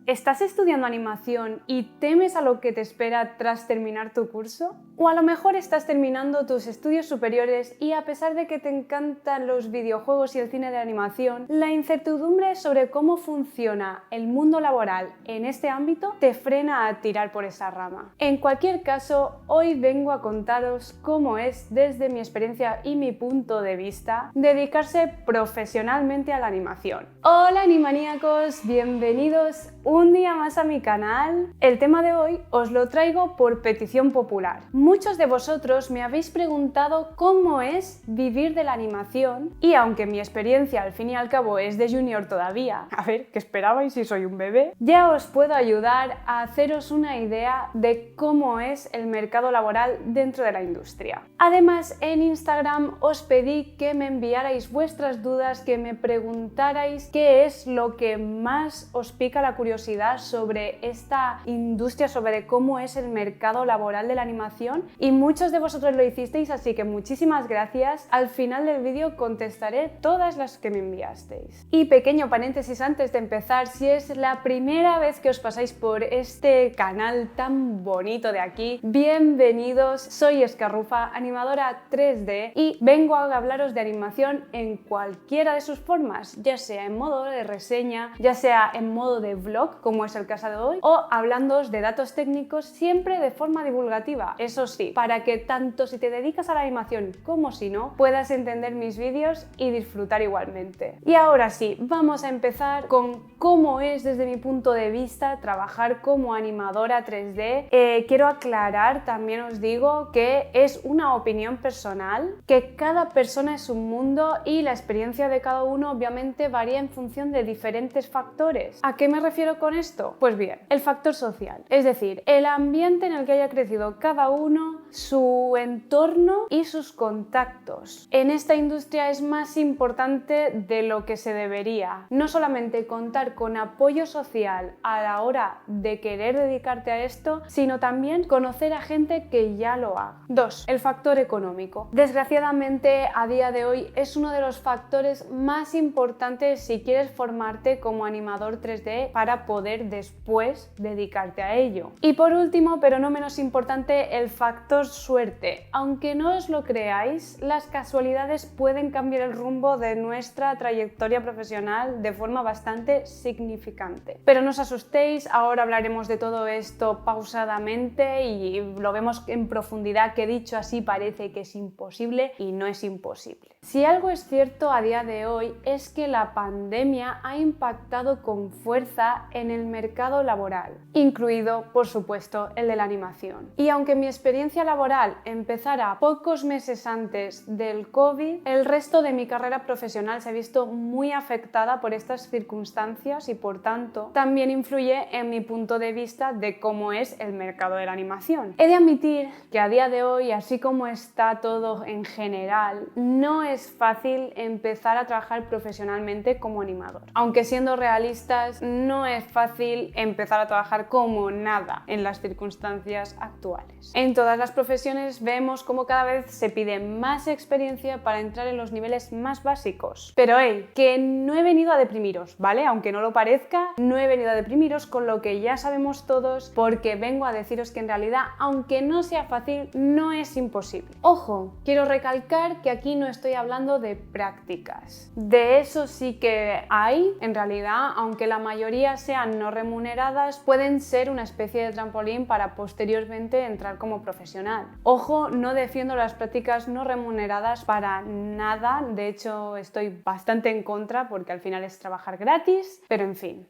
¿Estás estudiando animación y temes a lo que te espera tras terminar tu curso? O a lo mejor estás terminando tus estudios superiores y a pesar de que te encantan los videojuegos y el cine de animación, la incertidumbre sobre cómo funciona el mundo laboral en este ámbito te frena a tirar por esa rama. En cualquier caso, hoy vengo a contaros cómo es, desde mi experiencia y mi punto de vista, dedicarse profesionalmente a la animación. Hola animaníacos, bienvenidos un día más a mi canal. El tema de hoy os lo traigo por petición popular. Muchos de vosotros me habéis preguntado cómo es vivir de la animación y aunque mi experiencia al fin y al cabo es de junior todavía, a ver, ¿qué esperabais si soy un bebé? Ya os puedo ayudar a haceros una idea de cómo es el mercado laboral dentro de la industria. Además, en Instagram os pedí que me enviarais vuestras dudas, que me preguntarais qué es lo que más os pica la curiosidad sobre esta industria, sobre cómo es el mercado laboral de la animación, y muchos de vosotros lo hicisteis, así que muchísimas gracias. Al final del vídeo contestaré todas las que me enviasteis. Y pequeño paréntesis antes de empezar, si es la primera vez que os pasáis por este canal tan bonito de aquí, bienvenidos. Soy Escarrufa, animadora 3D, y vengo a hablaros de animación en cualquiera de sus formas, ya sea en modo de reseña, ya sea en modo de vlog, como es el caso de hoy, o hablándoos de datos técnicos, siempre de forma divulgativa. Eso sí, para que tanto si te dedicas a la animación como si no, puedas entender mis vídeos y disfrutar igualmente. Y ahora sí, vamos a empezar con cómo es desde mi punto de vista trabajar como animadora 3D. Quiero aclarar, también os digo que es una opinión personal, que cada persona es un mundo y la experiencia de cada uno obviamente varía en función de diferentes factores. ¿A qué me refiero con esto? Pues bien, el factor social, es decir, el ambiente en el que haya crecido cada uno, su entorno y sus contactos. En esta industria es más importante de lo que se debería. No solamente contar con apoyo social a la hora de querer dedicarte a esto, sino también conocer a gente que ya lo haga. 2. El factor económico. Desgraciadamente, a día de hoy es uno de los factores más importantes si quieres formarte como animador 3D para poder después dedicarte a ello. Y por último, pero no menos importante, el factor suerte. Aunque no os lo creáis, las casualidades pueden cambiar el rumbo de nuestra trayectoria profesional de forma bastante significante. Pero no os asustéis, ahora hablaremos de todo esto pausadamente y lo vemos en profundidad, que dicho así parece que es imposible y no es imposible. Si algo es cierto a día de hoy es que la pandemia ha impactado con fuerza en el mercado laboral, incluido, por supuesto, el de la animación. Y aunque mi experiencia laboral empezara pocos meses antes del COVID, el resto de mi carrera profesional se ha visto muy afectada por estas circunstancias y, por tanto, también influye en mi punto de vista de cómo es el mercado de la animación. He de admitir que a día de hoy, así como está todo en general, no es fácil empezar a trabajar profesionalmente como animador. Aunque siendo realistas, no es fácil empezar a trabajar como nada en las circunstancias actuales. En todas las profesiones vemos cómo cada vez se pide más experiencia para entrar en los niveles más básicos. Pero hey, que no he venido a deprimiros, ¿vale? Aunque no lo parezca, no he venido a deprimiros con lo que ya sabemos todos, porque vengo a deciros que en realidad, aunque no sea fácil, no es imposible. Ojo, quiero recalcar que aquí no estoy hablando de prácticas. De eso sí que hay, en realidad, aunque la mayoría sean no remuneradas, pueden ser una especie de trampolín para posteriormente entrar como profesional. Ojo, no defiendo las prácticas no remuneradas para nada, de hecho estoy bastante en contra porque al final es trabajar gratis, pero en fin.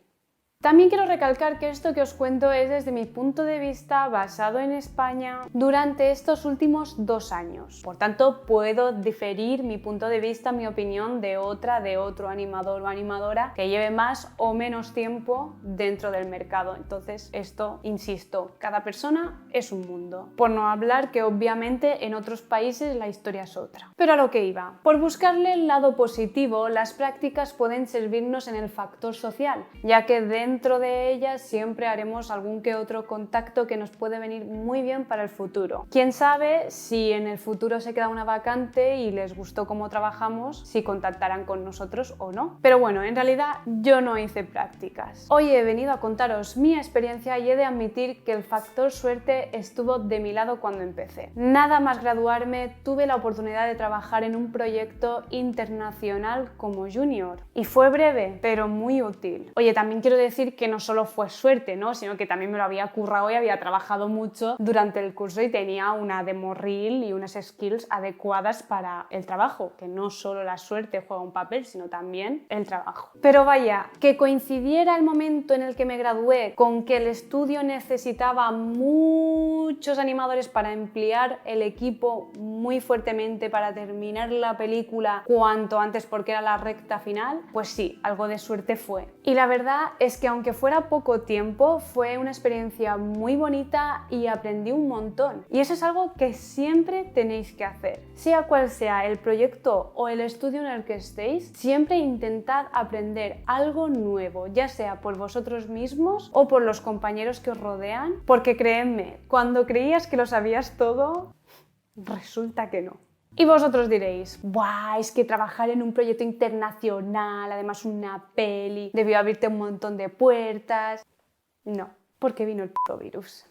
También quiero recalcar que esto que os cuento es desde mi punto de vista basado en España durante estos últimos 2 años. Por tanto, puedo diferir mi punto de vista, mi opinión de otro animador o animadora que lleve más o menos tiempo dentro del mercado. Entonces, esto, insisto, cada persona es un mundo. Por no hablar que obviamente en otros países la historia es otra. Pero a lo que iba. Por buscarle el lado positivo, las prácticas pueden servirnos en el factor social, ya que dentro dentro de ellas siempre haremos algún que otro contacto que nos puede venir muy bien para el futuro. Quién sabe si en el futuro se queda una vacante y les gustó cómo trabajamos, si contactarán con nosotros o no. Pero bueno, en realidad yo no hice prácticas. Hoy he venido a contaros mi experiencia y he de admitir que el factor suerte estuvo de mi lado cuando empecé. Nada más graduarme tuve la oportunidad de trabajar en un proyecto internacional como junior y fue breve pero muy útil. Oye, también quiero decir que no solo fue suerte, ¿no? Sino que también me lo había currado y había trabajado mucho durante el curso y tenía una demo reel y unas skills adecuadas para el trabajo, que no solo la suerte juega un papel, sino también el trabajo. Pero vaya, que coincidiera el momento en el que me gradué con que el estudio necesitaba muchos animadores para emplear el equipo muy fuertemente para terminar la película cuanto antes porque era la recta final, pues sí, algo de suerte fue. Y la verdad es que aunque fuera poco tiempo, fue una experiencia muy bonita y aprendí un montón. Y eso es algo que siempre tenéis que hacer. Sea cual sea el proyecto o el estudio en el que estéis, siempre intentad aprender algo nuevo, ya sea por vosotros mismos o por los compañeros que os rodean, porque créanme, cuando creías que lo sabías todo, resulta que no. Y vosotros diréis, ¡buah! Es que trabajar en un proyecto internacional, además una peli, debió abrirte un montón de puertas. No, porque vino el puto virus.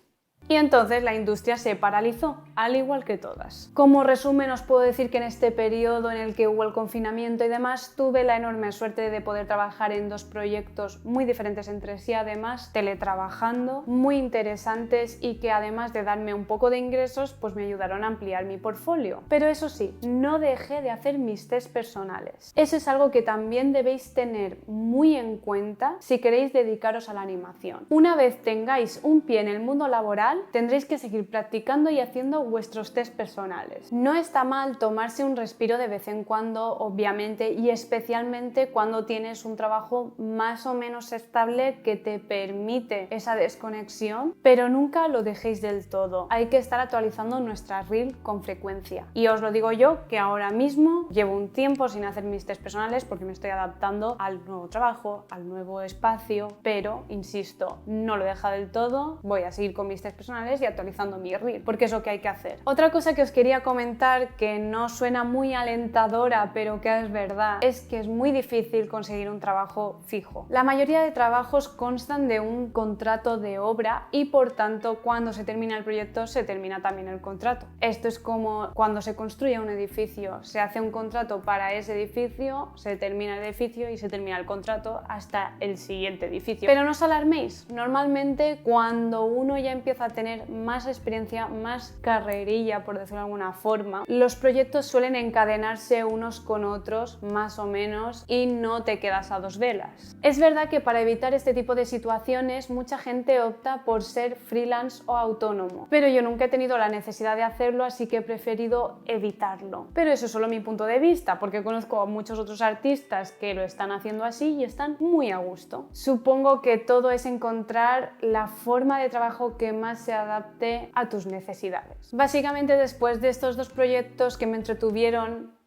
Y entonces la industria se paralizó, al igual que todas. Como resumen os puedo decir que en este periodo en el que hubo el confinamiento y demás, tuve la enorme suerte de poder trabajar en dos proyectos muy diferentes entre sí, además teletrabajando, muy interesantes y que además de darme un poco de ingresos, pues me ayudaron a ampliar mi portfolio. Pero eso sí, no dejé de hacer mis test personales. Eso es algo que también debéis tener muy en cuenta si queréis dedicaros a la animación. Una vez tengáis un pie en el mundo laboral, tendréis que seguir practicando y haciendo vuestros test personales. No está mal tomarse un respiro de vez en cuando, obviamente, y especialmente cuando tienes un trabajo más o menos estable que te permite esa desconexión, pero nunca lo dejéis del todo. Hay que estar actualizando nuestra reel con frecuencia. Y os lo digo yo, que ahora mismo llevo un tiempo sin hacer mis test personales porque me estoy adaptando al nuevo trabajo, al nuevo espacio, pero, insisto, no lo he dejado del todo, voy a seguir con mis test personales y actualizando mi reel, porque es lo que hay que hacer. Otra cosa que os quería comentar, que no suena muy alentadora, pero que es verdad, es que es muy difícil conseguir un trabajo fijo. La mayoría de trabajos constan de un contrato de obra y por tanto cuando se termina el proyecto se termina también el contrato. Esto es como cuando se construye un edificio, se hace un contrato para ese edificio, se termina el edificio y se termina el contrato hasta el siguiente edificio. Pero no os alarméis, normalmente cuando uno ya empieza a tener más experiencia, más carrerilla, por decirlo de alguna forma, los proyectos suelen encadenarse unos con otros, más o menos, y no te quedas a dos velas. Es verdad que para evitar este tipo de situaciones, mucha gente opta por ser freelance o autónomo, pero yo nunca he tenido la necesidad de hacerlo, así que he preferido evitarlo. Pero eso es solo mi punto de vista, porque conozco a muchos otros artistas que lo están haciendo así y están muy a gusto. Supongo que todo es encontrar la forma de trabajo que más se adapte a tus necesidades. Básicamente, después de estos dos proyectos que me entretuvieron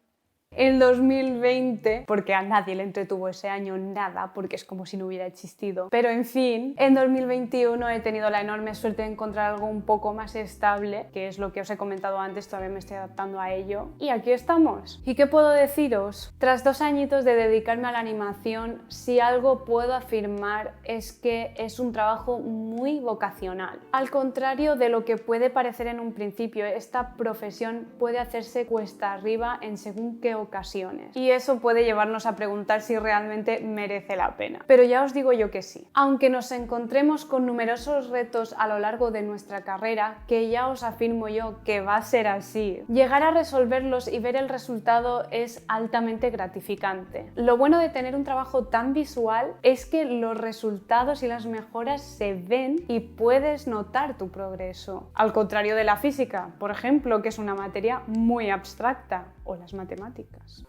en 2020, porque a nadie le entretuvo ese año nada, porque es como si no hubiera existido. Pero en fin, en 2021 he tenido la enorme suerte de encontrar algo un poco más estable, que es lo que os he comentado antes, todavía me estoy adaptando a ello. Y aquí estamos. ¿Y qué puedo deciros? Tras 2 añitos de dedicarme a la animación, si algo puedo afirmar es que es un trabajo muy vocacional. Al contrario de lo que puede parecer en un principio, esta profesión puede hacerse cuesta arriba en según qué ocasiones. Y eso puede llevarnos a preguntar si realmente merece la pena. Pero ya os digo yo que sí. Aunque nos encontremos con numerosos retos a lo largo de nuestra carrera, que ya os afirmo yo que va a ser así, llegar a resolverlos y ver el resultado es altamente gratificante. Lo bueno de tener un trabajo tan visual es que los resultados y las mejoras se ven y puedes notar tu progreso. Al contrario de la física, por ejemplo, que es una materia muy abstracta, o las matemáticas.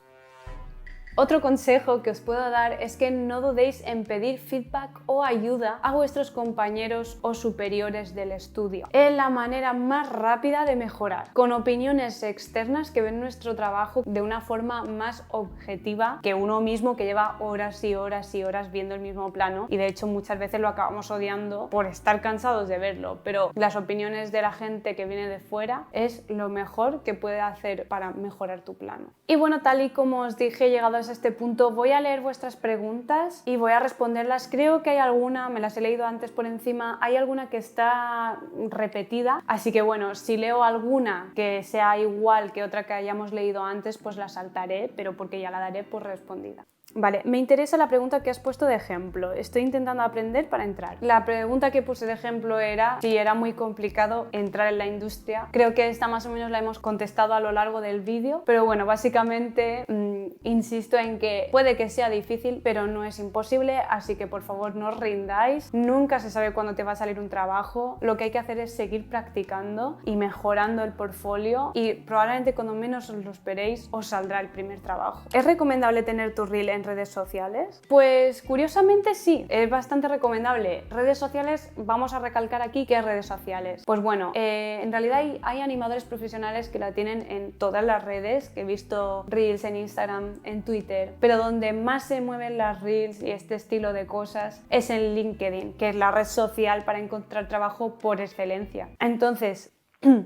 Otro consejo que os puedo dar es que no dudéis en pedir feedback o ayuda a vuestros compañeros o superiores del estudio. Es la manera más rápida de mejorar, con opiniones externas que ven nuestro trabajo de una forma más objetiva que uno mismo que lleva horas y horas y horas viendo el mismo plano, y de hecho muchas veces lo acabamos odiando por estar cansados de verlo, pero las opiniones de la gente que viene de fuera es lo mejor que puede hacer para mejorar tu plano. Y bueno, tal y como os dije, llegados a este punto voy a leer vuestras preguntas y voy a responderlas. Creo que hay alguna, me las he leído antes por encima, hay alguna que está repetida, así que bueno, si leo alguna que sea igual que otra que hayamos leído antes, pues la saltaré, pero porque ya la daré por respondida. Vale, me interesa la pregunta que has puesto de ejemplo. Estoy intentando aprender para entrar. La pregunta que puse de ejemplo era si era muy complicado entrar en la industria. Creo que esta más o menos la hemos contestado a lo largo del vídeo, pero bueno, básicamente insisto en que puede que sea difícil, pero no es imposible, así que por favor no os rindáis. Nunca se sabe cuándo te va a salir un trabajo. Lo que hay que hacer es seguir practicando y mejorando el portfolio, y probablemente cuando menos os lo esperéis os saldrá el primer trabajo. ¿Es recomendable tener tu reel en redes sociales? Pues curiosamente sí, es bastante recomendable. Redes sociales, vamos a recalcar aquí qué redes sociales. Pues bueno, en realidad hay animadores profesionales que la tienen en todas las redes, que he visto reels en Instagram, en Twitter, pero donde más se mueven las reels y este estilo de cosas es en LinkedIn, que es la red social para encontrar trabajo por excelencia. Entonces,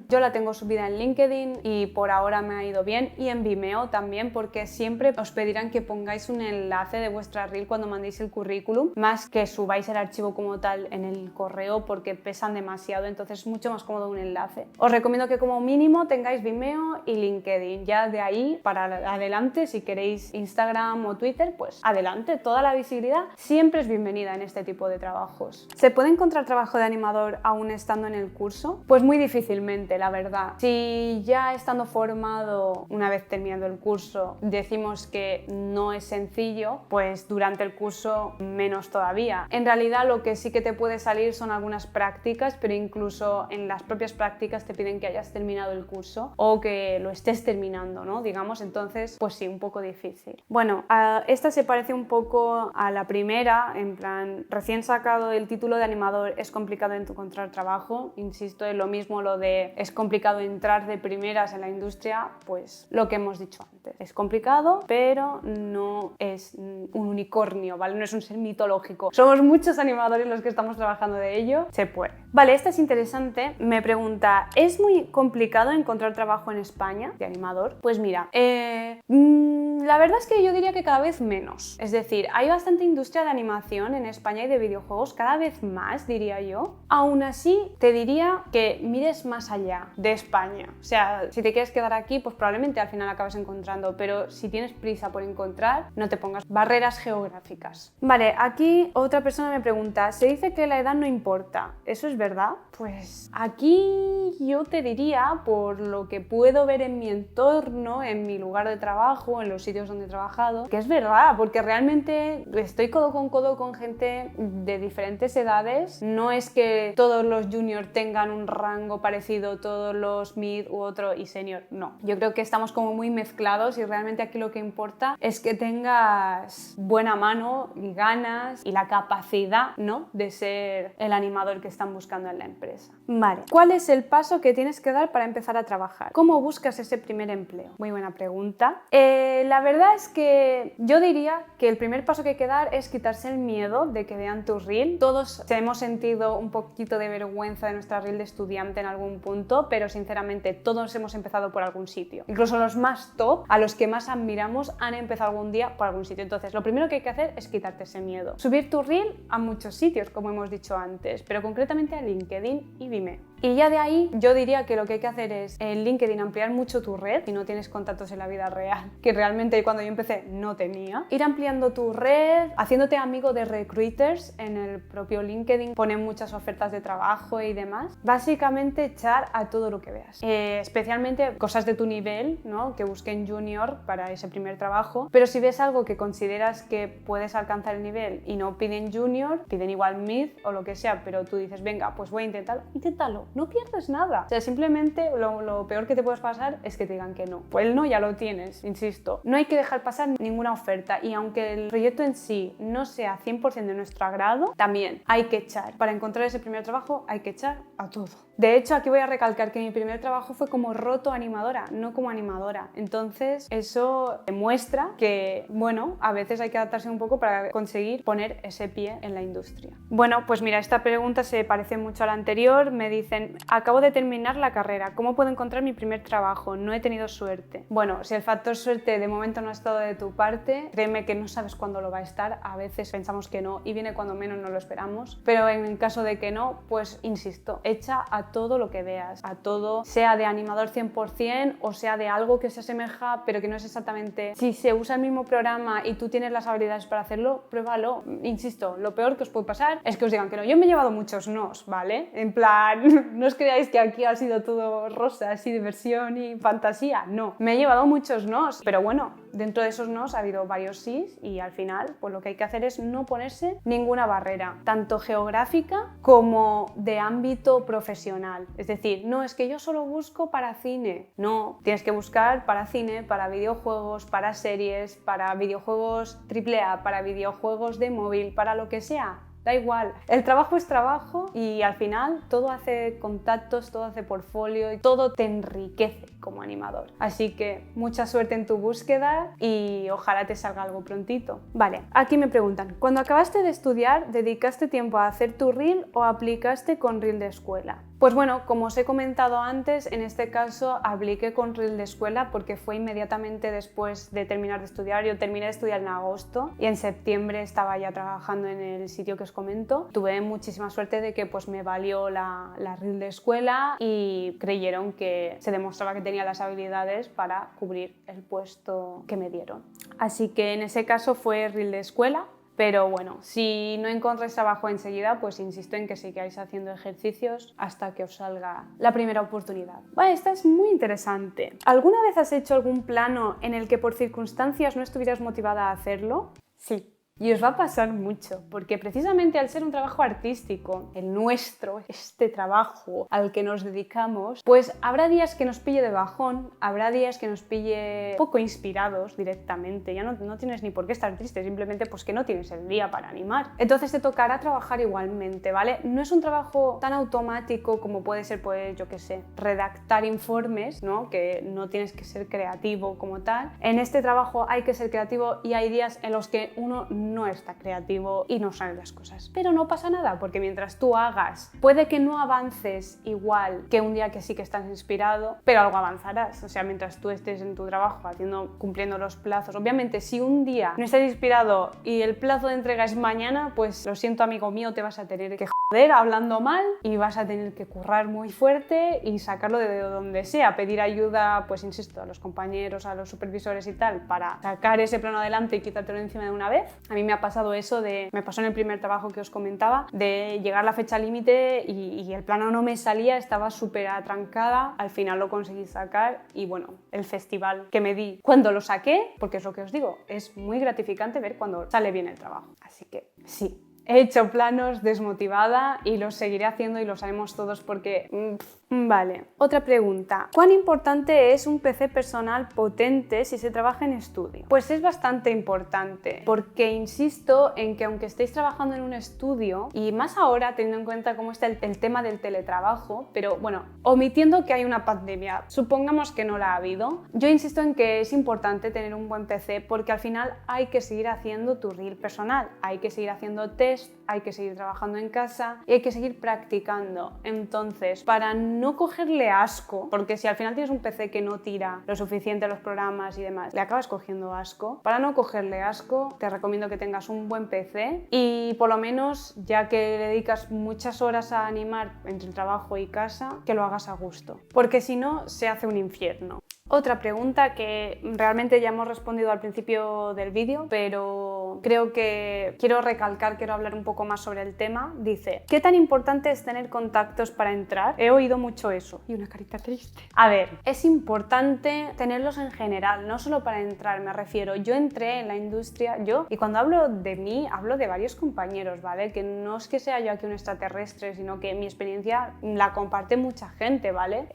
yo la tengo subida en LinkedIn y por ahora me ha ido bien, y en Vimeo también, porque siempre os pedirán que pongáis un enlace de vuestra reel cuando mandéis el currículum, más que subáis el archivo como tal en el correo, porque pesan demasiado, entonces es mucho más cómodo un enlace. Os recomiendo que como mínimo tengáis Vimeo y LinkedIn. Ya de ahí para adelante, si queréis Instagram o Twitter, pues adelante, toda la visibilidad siempre es bienvenida en este tipo de trabajos. ¿Se puede encontrar trabajo de animador aún estando en el curso? Pues muy difícil, la verdad. Si ya estando formado, una vez terminando el curso, decimos que no es sencillo, pues durante el curso menos todavía. En realidad lo que sí que te puede salir son algunas prácticas, pero incluso en las propias prácticas te piden que hayas terminado el curso o que lo estés terminando, ¿no? Digamos, entonces pues sí, un poco difícil. Bueno, esta se parece un poco a la primera, en plan, recién sacado el título de animador, es complicado encontrar trabajo. Insisto, es lo mismo lo de es complicado entrar de primeras en la industria, pues lo que hemos dicho antes. Es complicado, pero no es un unicornio, ¿vale? No es un ser mitológico. Somos muchos animadores los que estamos trabajando de ello. Se puede. Vale, esta es interesante. Me pregunta, ¿es muy complicado encontrar trabajo en España de animador? Pues mira, la verdad es que yo diría que cada vez menos. Es decir, hay bastante industria de animación en España y de videojuegos, cada vez más, diría yo. Aún así, te diría que mires más allá de España. O sea, si te quieres quedar aquí, pues probablemente al final acabes encontrando, pero si tienes prisa por encontrar, no te pongas barreras geográficas. Vale, aquí otra persona me pregunta, se dice que la edad no importa, ¿eso es verdad? Pues aquí yo te diría, por lo que puedo ver en mi entorno, en mi lugar de trabajo, en los sitios donde he trabajado, que es verdad, porque realmente estoy codo con gente de diferentes edades. No es que todos los juniors tengan un rango parecido, todos los mid u otro y senior, no. Yo creo que estamos como muy mezclados, y realmente aquí lo que importa es que tengas buena mano y ganas y la capacidad, ¿no?, de ser el animador que están buscando en la empresa. Vale, ¿cuál es el paso que tienes que dar para empezar a trabajar? ¿Cómo buscas ese primer empleo? Muy buena pregunta. La verdad es que yo diría que el primer paso que hay que dar es quitarse el miedo de que vean tu reel. Todos hemos sentido un poquito de vergüenza de nuestra reel de estudiante en algún punto, pero sinceramente todos hemos empezado por algún sitio. Incluso los más top, a los que más admiramos, han empezado algún día por algún sitio. Entonces, lo primero que hay que hacer es quitarte ese miedo. Subir tu reel a muchos sitios, como hemos dicho antes, pero concretamente a LinkedIn y Vimeo. Y ya de ahí yo diría que lo que hay que hacer es en LinkedIn ampliar mucho tu red, si no tienes contactos en la vida real, que realmente cuando yo empecé no tenía. Ir ampliando tu red, haciéndote amigo de recruiters en el propio LinkedIn, ponen muchas ofertas de trabajo y demás. Básicamente echar a todo lo que veas, especialmente cosas de tu nivel, ¿no?, que busquen junior para ese primer trabajo, pero si ves algo que consideras que puedes alcanzar el nivel y no piden junior, piden igual mid o lo que sea, pero tú dices, venga, pues voy a intentarlo, inténtalo. no pierdes nada. O sea, simplemente lo peor que te puede pasar es que te digan que no. Pues el no ya lo tienes, insisto. No hay que dejar pasar ninguna oferta y aunque el proyecto en sí no sea 100% de nuestro agrado, también hay que echar. Para encontrar ese primer trabajo hay que echar a todo. De hecho, aquí voy a recalcar que mi primer trabajo fue como animadora, no como animadora. Entonces, eso demuestra que, bueno, a veces hay que adaptarse un poco para conseguir poner ese pie en la industria. Bueno, pues mira, esta pregunta se parece mucho a la anterior. Me dicen, acabo de terminar la carrera, ¿cómo puedo encontrar mi primer trabajo? No he tenido suerte. Bueno, si el factor suerte de momento no ha estado de tu parte, créeme que no sabes cuándo lo va a estar. A veces pensamos que no y viene cuando menos nos lo esperamos. Pero en el caso de que no, pues insisto, echa a todo lo que veas, a todo, sea de animador 100% o sea de algo que se asemeja pero que no es exactamente. Si se usa el mismo programa y tú tienes las habilidades para hacerlo, pruébalo. Insisto, lo peor que os puede pasar es que os digan que no. Yo me he llevado muchos nos, ¿vale? En plan, no os creáis que aquí ha sido todo rosas y diversión y fantasía, no. Me he llevado muchos nos, pero bueno, dentro de esos nos ha habido varios sís y al final pues lo que hay que hacer es no ponerse ninguna barrera, tanto geográfica como de ámbito profesional. Es decir, no, es que yo solo busco para cine. No, tienes que buscar para cine, para videojuegos, para series, para videojuegos AAA, para videojuegos de móvil, para lo que sea. Da igual, el trabajo es trabajo y al final todo hace contactos, todo hace portfolio y todo te enriquece como animador. Así que mucha suerte en tu búsqueda y ojalá te salga algo prontito. Vale, aquí me preguntan, cuando acabaste de estudiar, ¿dedicaste tiempo a hacer tu reel o aplicaste con reel de escuela? Pues bueno, como os he comentado antes, en este caso apliqué con reel de escuela porque fue inmediatamente después de terminar de estudiar. Yo terminé de estudiar en agosto y en septiembre estaba ya trabajando en el sitio que os comento. Tuve muchísima suerte de que pues me valió la reel de escuela y creyeron que se demostraba que tenía las habilidades para cubrir el puesto que me dieron. Así que en ese caso fue reel de escuela. Pero bueno, si no encontráis trabajo enseguida, pues insisto en que sigáis haciendo ejercicios hasta que os salga la primera oportunidad. Vale, esta es muy interesante. ¿Alguna vez has hecho algún plano en el que por circunstancias no estuvieras motivada a hacerlo? Sí. Y os va a pasar mucho, porque precisamente al ser un trabajo artístico, el nuestro, este trabajo al que nos dedicamos, pues habrá días que nos pille de bajón, habrá días que nos pille poco inspirados directamente, ya no tienes ni por qué estar triste, simplemente pues que no tienes el día para animar. Entonces te tocará trabajar igualmente, ¿vale? No es un trabajo tan automático como puede ser, pues yo qué sé, redactar informes, ¿no? Que no tienes que ser creativo como tal. En este trabajo hay que ser creativo y hay días en los que uno no está creativo y no salen las cosas. Pero no pasa nada, porque mientras tú hagas, puede que no avances igual que un día que sí que estás inspirado, pero algo avanzarás. O sea, mientras tú estés en tu trabajo cumpliendo los plazos. Obviamente, si un día no estás inspirado y el plazo de entrega es mañana, pues lo siento, amigo mío, te vas a tener que joder hablando mal y vas a tener que currar muy fuerte y sacarlo de donde sea, pedir ayuda, pues insisto, a los compañeros, a los supervisores y tal, para sacar ese plano adelante y quitártelo encima de una vez. A mí me ha pasado eso me pasó en el primer trabajo que os comentaba, de llegar a la fecha límite y el plano no me salía, estaba súper atrancada, al final lo conseguí sacar y bueno, el festival que me di cuando lo saqué, porque es lo que os digo, es muy gratificante ver cuando sale bien el trabajo. Así que sí. He hecho planos desmotivada y los seguiré haciendo y los haremos todos porque... Vale, otra pregunta. ¿Cuán importante es un PC personal potente si se trabaja en estudio? Pues es bastante importante porque insisto en que aunque estéis trabajando en un estudio y más ahora teniendo en cuenta cómo está el tema del teletrabajo, pero bueno, omitiendo que hay una pandemia, supongamos que no la ha habido, yo insisto en que es importante tener un buen PC porque al final hay que seguir haciendo tu reel personal, hay que seguir haciendo test, hay que seguir trabajando en casa y hay que seguir practicando. Entonces, para no cogerle asco, porque si al final tienes un PC que no tira lo suficiente a los programas y demás, le acabas cogiendo asco. Para no cogerle asco, te recomiendo que tengas un buen PC y por lo menos, ya que le dedicas muchas horas a animar entre el trabajo y casa, que lo hagas a gusto, porque si no, se hace un infierno. Otra pregunta que realmente ya hemos respondido al principio del vídeo, pero pero creo que quiero recalcar, quiero hablar un poco más sobre el tema. Dice, ¿qué tan importante es tener contactos para entrar? He oído mucho eso. Y una carita triste. A ver, es importante tenerlos en general, no solo para entrar, me refiero. Yo entré en la industria, y cuando hablo de mí, hablo de varios compañeros, ¿vale? Que no es que sea yo aquí un extraterrestre, sino que mi experiencia la comparte mucha gente, ¿vale?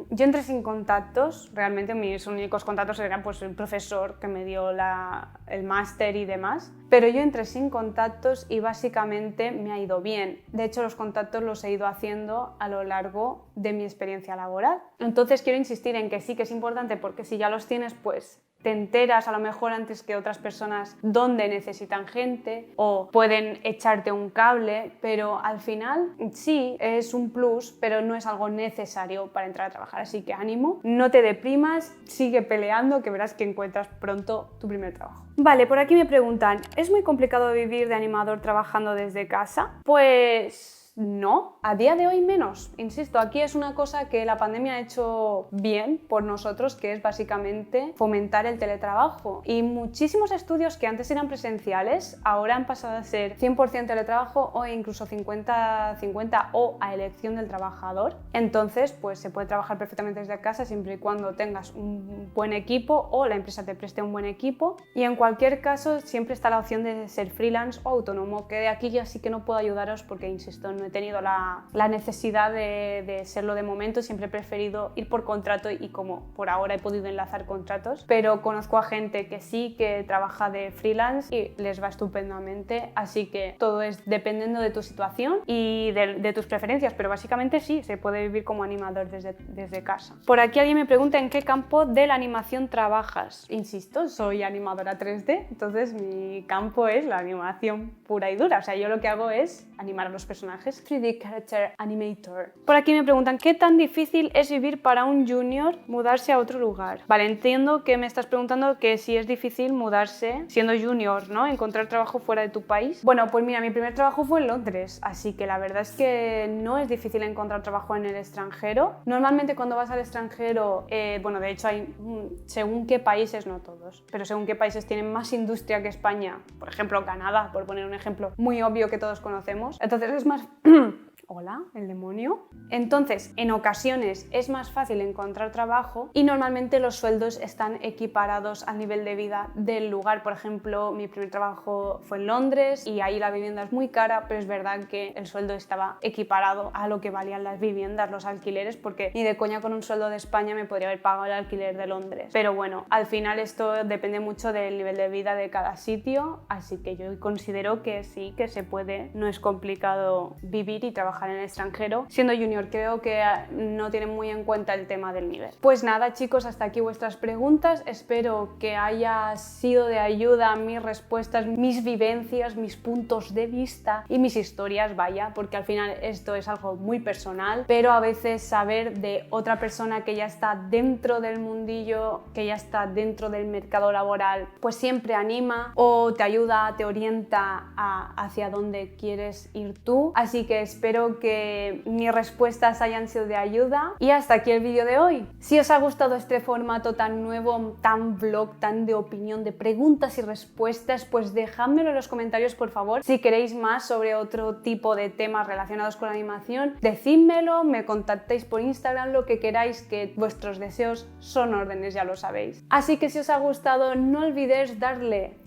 Yo entré sin contactos, realmente mis únicos contactos eran pues el profesor que me dio el máster y demás, pero yo entré sin contactos y básicamente me ha ido bien. De hecho, los contactos los he ido haciendo a lo largo de mi experiencia laboral. Entonces quiero insistir en que sí que es importante, porque si ya los tienes, pues te enteras a lo mejor antes que otras personas dónde necesitan gente o pueden echarte un cable, pero al final sí es un plus, pero no es algo necesario para entrar a trabajar. Así que ánimo, no te deprimas, sigue peleando, que verás que encuentras pronto tu primer trabajo. Vale, por aquí me preguntan, ¿es muy complicado vivir de animador trabajando desde casa? Pues no, a día de hoy menos. Insisto, aquí es una cosa que la pandemia ha hecho bien por nosotros, que es básicamente fomentar el teletrabajo. Y muchísimos estudios que antes eran presenciales, ahora han pasado a ser 100% teletrabajo o incluso 50-50 o a elección del trabajador. Entonces, pues se puede trabajar perfectamente desde casa siempre y cuando tengas un buen equipo o la empresa te preste un buen equipo. Y en cualquier caso, siempre está la opción de ser freelance o autónomo, que de aquí ya sí que no puedo ayudaros porque, insisto, no he tenido la necesidad de serlo de momento, siempre he preferido ir por contrato y como por ahora he podido enlazar contratos, pero conozco a gente que sí, que trabaja de freelance y les va estupendamente, así que todo es dependiendo de tu situación y de tus preferencias, pero básicamente sí, se puede vivir como animador desde casa. Por aquí alguien me pregunta en qué campo de la animación trabajas. Insisto, soy animadora 3D, entonces mi campo es la animación pura y dura, o sea, yo lo que hago es animar a los personajes, 3D Character Animator. Por aquí me preguntan, ¿qué tan difícil es vivir para un junior mudarse a otro lugar? Vale, entiendo que me estás preguntando que si es difícil mudarse siendo junior, ¿no? Encontrar trabajo fuera de tu país. Bueno, pues mira, mi primer trabajo fue en Londres, así que la verdad es que no es difícil encontrar trabajo en el extranjero. Normalmente cuando vas al extranjero, bueno, de hecho hay, según qué países, no todos, pero según qué países tienen más industria que España, por ejemplo Canadá, por poner un ejemplo muy obvio que todos conocemos, entonces es más... Hola, el demonio. Entonces, en ocasiones es más fácil encontrar trabajo y normalmente los sueldos están equiparados al nivel de vida del lugar. Por ejemplo, mi primer trabajo fue en Londres y ahí la vivienda es muy cara, pero es verdad que el sueldo estaba equiparado a lo que valían las viviendas, los alquileres, porque ni de coña con un sueldo de España me podría haber pagado el alquiler de Londres. Pero bueno, al final esto depende mucho del nivel de vida de cada sitio, así que yo considero que sí, que se puede, no es complicado vivir y trabajar en el extranjero. Siendo junior creo que no tienen muy en cuenta el tema del nivel. Pues nada chicos, hasta aquí vuestras preguntas. Espero que haya sido de ayuda mis respuestas, mis vivencias, mis puntos de vista y mis historias, vaya, porque al final esto es algo muy personal, pero a veces saber de otra persona que ya está dentro del mundillo, que ya está dentro del mercado laboral, pues siempre anima o te ayuda, te orienta hacia dónde quieres ir tú. Así que espero que mis respuestas hayan sido de ayuda y hasta aquí el vídeo de hoy. Si os ha gustado este formato tan nuevo, tan vlog, tan de opinión, de preguntas y respuestas, pues dejádmelo en los comentarios por favor. Si queréis más sobre otro tipo de temas relacionados con la animación, decídmelo, me contactéis por Instagram, lo que queráis, que vuestros deseos son órdenes, ya lo sabéis. Así que si os ha gustado, no olvidéis darle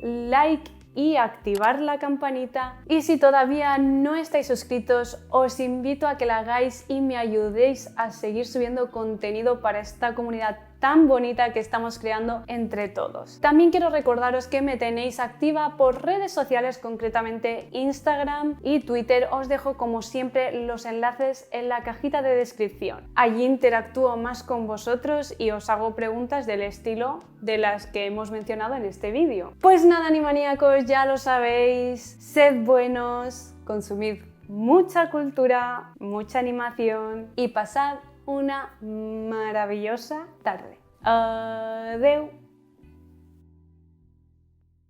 like y activar la campanita, y si todavía no estáis suscritos os invito a que la hagáis y me ayudéis a seguir subiendo contenido para esta comunidad tan bonita que estamos creando entre todos. También quiero recordaros que me tenéis activa por redes sociales, concretamente Instagram y Twitter. Os dejo como siempre los enlaces en la cajita de descripción. Allí interactúo más con vosotros y os hago preguntas del estilo de las que hemos mencionado en este vídeo. Pues nada, animaníacos, ya lo sabéis, sed buenos, consumid mucha cultura, mucha animación y pasad una maravillosa tarde. Adeu.